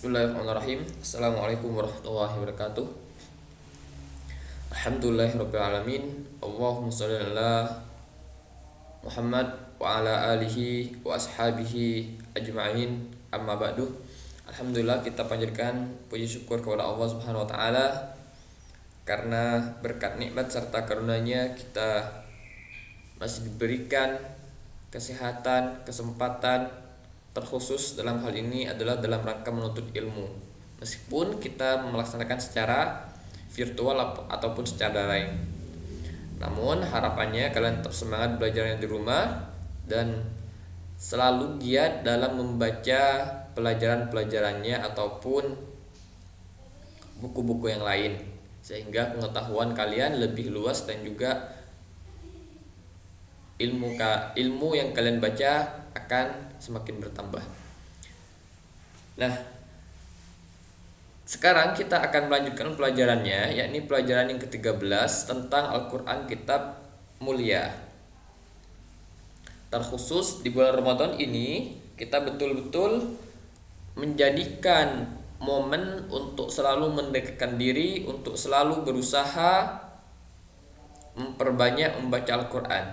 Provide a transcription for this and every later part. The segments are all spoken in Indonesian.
Bismillahirrahmanirrahim. Assalamualaikum warahmatullahi wabarakatuh. Alhamdulillahirabbil alamin. Allahumma shalli ala Muhammad wa ala alihi wa ashabihi ajma'in. Amma ba'du. Alhamdulillah, kita panjatkan puji syukur kepada Allah Subhanahu wa taala karena berkat nikmat serta karunia-Nya kita masih diberikan kesehatan, kesempatan. Terkhusus dalam hal ini adalah dalam rangka menuntut ilmu. Meskipun kita melaksanakan secara virtual ataupun secara daring. Namun harapannya kalian tetap semangat belajarnya di rumah dan selalu giat dalam membaca pelajaran-pelajarannya ataupun buku-buku yang lain, sehingga pengetahuan kalian lebih luas dan juga ilmu yang kalian baca akan semakin bertambah. Nah, sekarang kita akan melanjutkan pelajarannya, yakni pelajaran yang ke-13 tentang Al-Quran Kitab Mulia. Terkhusus di bulan Ramadan ini, kita betul-betul menjadikan momen untuk selalu mendekatkan diri, untuk selalu berusaha memperbanyak membaca Al-Quran.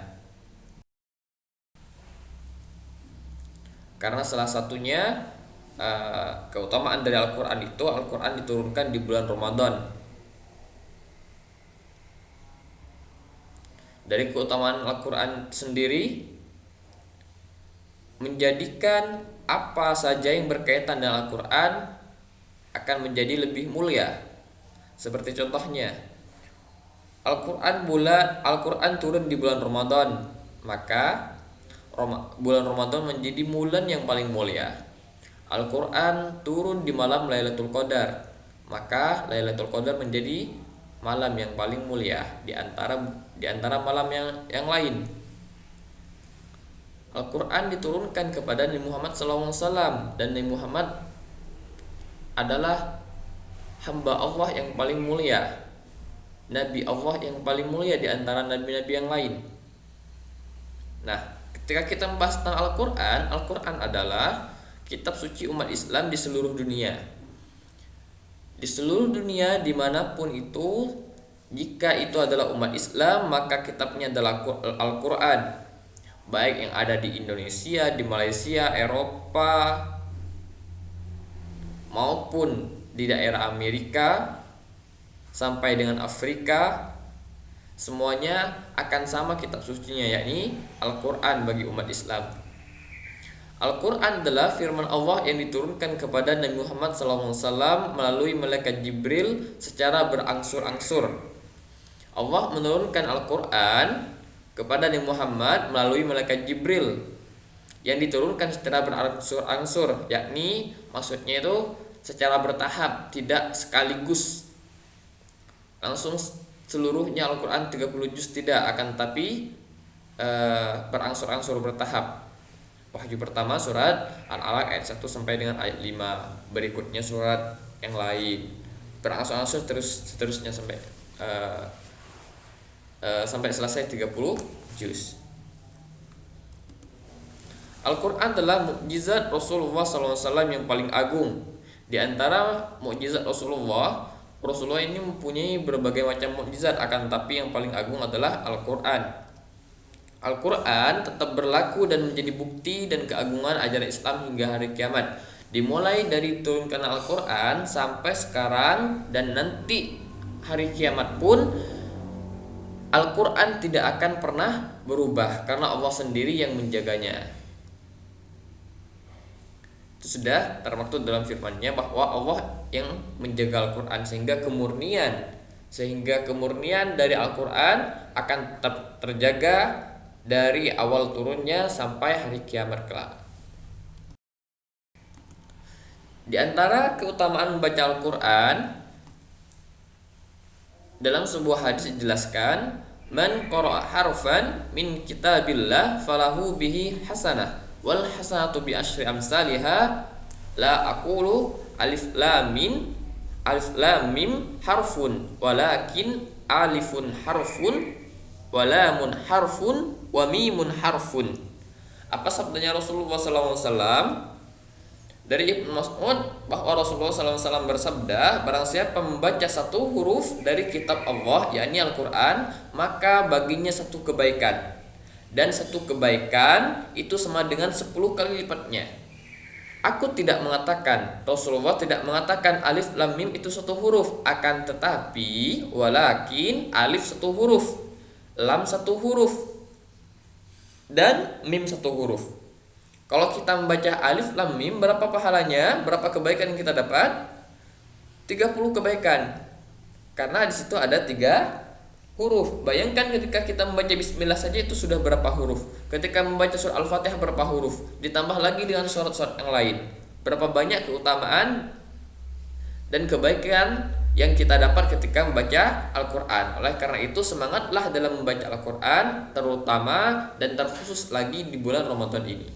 Karena salah satunya keutamaan dari Al-Quran itu, Al-Quran diturunkan di bulan Ramadan. Dari keutamaan Al-Quran sendiri, menjadikan apa saja yang berkaitan dengan Al-Quran akan menjadi lebih mulia. Seperti contohnya, Al-Quran turun di bulan Ramadan, maka bulan Ramadan menjadi bulan yang paling mulia. Al-Quran turun di malam Lailatul Qadar, maka Lailatul Qadar menjadi malam yang paling mulia di antara malam yang lain. Al-Quran diturunkan kepada Nabi Muhammad SAW, dan Nabi Muhammad adalah hamba Allah yang paling mulia, Nabi Allah yang paling mulia di antara nabi-nabi yang lain. Nah, ketika kita membahas tentang Al-Quran, Al-Quran adalah kitab suci umat Islam di seluruh dunia. Di seluruh dunia, dimanapun itu, jika itu adalah umat Islam, maka kitabnya adalah Al-Quran. Baik yang ada di Indonesia, di Malaysia, Eropa, maupun di daerah Amerika, sampai dengan Afrika, semuanya akan sama kitab sucinya, yakni Al-Quran bagi umat Islam. Al-Quran adalah firman Allah yang diturunkan kepada Nabi Muhammad SAW melalui malaikat Jibril secara berangsur-angsur. Allah menurunkan Al-Quran kepada Nabi Muhammad melalui malaikat Jibril yang diturunkan secara berangsur-angsur, yakni maksudnya itu secara bertahap, tidak sekaligus langsung seluruhnya Al-Quran 30 juz, tidak, akan tapi berangsur-angsur bertahap. Wahyu pertama surat Al-Alaq ayat 1 sampai dengan ayat 5, berikutnya surat yang lain, berangsur-angsur seterusnya sampai selesai 30 juz. Al-Quran adalah mukjizat Rasulullah SAW yang paling agung. Di antara mukjizat Rasulullah ini mempunyai berbagai macam mukjizat, akan tapi yang paling agung adalah Al-Quran. Al-Quran tetap berlaku dan menjadi bukti dan keagungan ajaran Islam hingga hari kiamat. Dimulai dari turunkan Al-Quran sampai sekarang dan nanti hari kiamat pun, Al-Quran tidak akan pernah berubah karena Allah sendiri yang menjaganya. Itu sudah termaktub dalam firman-Nya bahwa Allah yang menjaga Al-Quran, sehingga kemurnian dari Al-Quran akan tetap terjaga dari awal turunnya sampai hari kiamat kelak. Di antara keutamaan membaca Al-Quran, dalam sebuah hadis dijelaskan, man qara'a harfan min kitabillah falahu bihi hasanah wal hasanatu bi asyri amsalihha, la aqulu alif lam mim harfun walakin alifun harfun wa lamun harfun wa mimun harfun. Apa sabdanya Rasulullah SAW? Dari Ibnu Mas'ud bahwa Rasulullah SAW bersabda, barang siapa membaca satu huruf dari kitab Allah, yakni Al-Quran, maka baginya satu kebaikan. Dan satu kebaikan itu sama dengan 10 kali lipatnya. Aku tidak mengatakan, Rasulullah tidak mengatakan alif lam mim itu satu huruf, akan tetapi walakin alif satu huruf, lam satu huruf, dan mim satu huruf. Kalau kita membaca alif lam mim, berapa pahalanya? Berapa kebaikan yang kita dapat? 30 kebaikan. Karena di situ ada 3 huruf. Bayangkan ketika kita membaca bismillah saja itu sudah berapa huruf. Ketika membaca surah Al-Fatihah berapa huruf. Ditambah lagi dengan surat-surat yang lain. Berapa banyak keutamaan dan kebaikan yang kita dapat ketika membaca Al-Quran. Oleh karena itu semangatlah dalam membaca Al-Quran, terutama dan terkhusus lagi di bulan Ramadan ini.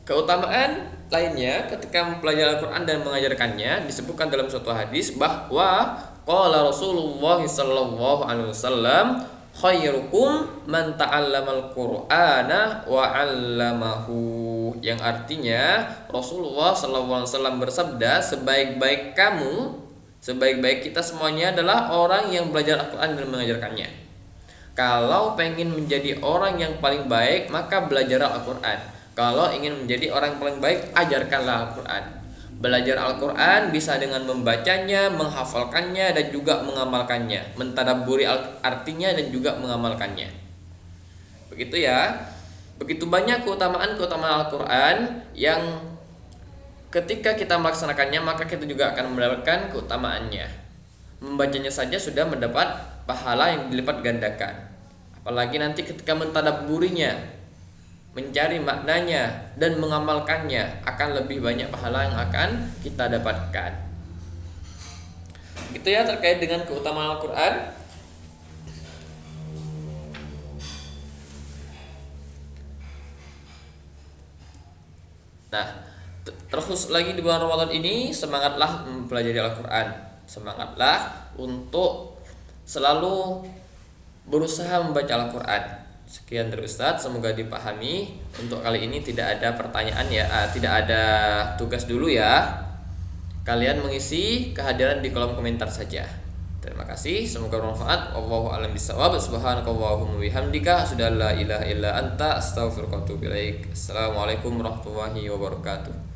Keutamaan lainnya ketika mempelajari Al-Quran dan mengajarkannya disebutkan dalam suatu hadis bahwa qala Rasulullah sallallahu alaihi wasallam khairukum man ta'allamal Qur'ana wa 'allamahu, yang artinya Rasulullah sallallahu alaihi wasallam bersabda, sebaik-baik kamu, sebaik-baik kita semuanya adalah orang yang belajar Al-Quran dan mengajarkannya. Kalau pengen menjadi orang yang paling baik, maka belajarlah Al-Quran. Kalau ingin menjadi orang yang paling baik, ajarkanlah Al-Quran. Belajar Al-Quran bisa dengan membacanya, menghafalkannya, dan juga mengamalkannya, mentadabburi artinya dan juga mengamalkannya. Begitu ya. Begitu banyak keutamaan Al-Quran yang ketika kita melaksanakannya maka kita juga akan mendapatkan keutamaannya. Membacanya saja sudah mendapat pahala yang dilipat gandakan. Apalagi nanti ketika mentadabburinya, mencari maknanya dan mengamalkannya, akan lebih banyak pahala yang akan kita dapatkan. Gitu ya terkait dengan keutamaan Al-Quran. Nah, terus lagi di bulan Ramadan ini, semangatlah mempelajari Al-Quran. Semangatlah untuk selalu berusaha membaca Al-Quran. Sekian dari Ustadz, semoga dipahami. Untuk kali ini tidak ada pertanyaan ya, tidak ada tugas dulu ya. Kalian mengisi kehadiran di kolom komentar saja. Terima kasih, semoga bermanfaat. Wallahu a'lam bishawab. Subhanakallahumma bihamdika, asyhadu an la ilaha illa anta, astaghfiruka wa atubu ilaik. Assalamualaikum warahmatullahi wabarakatuh.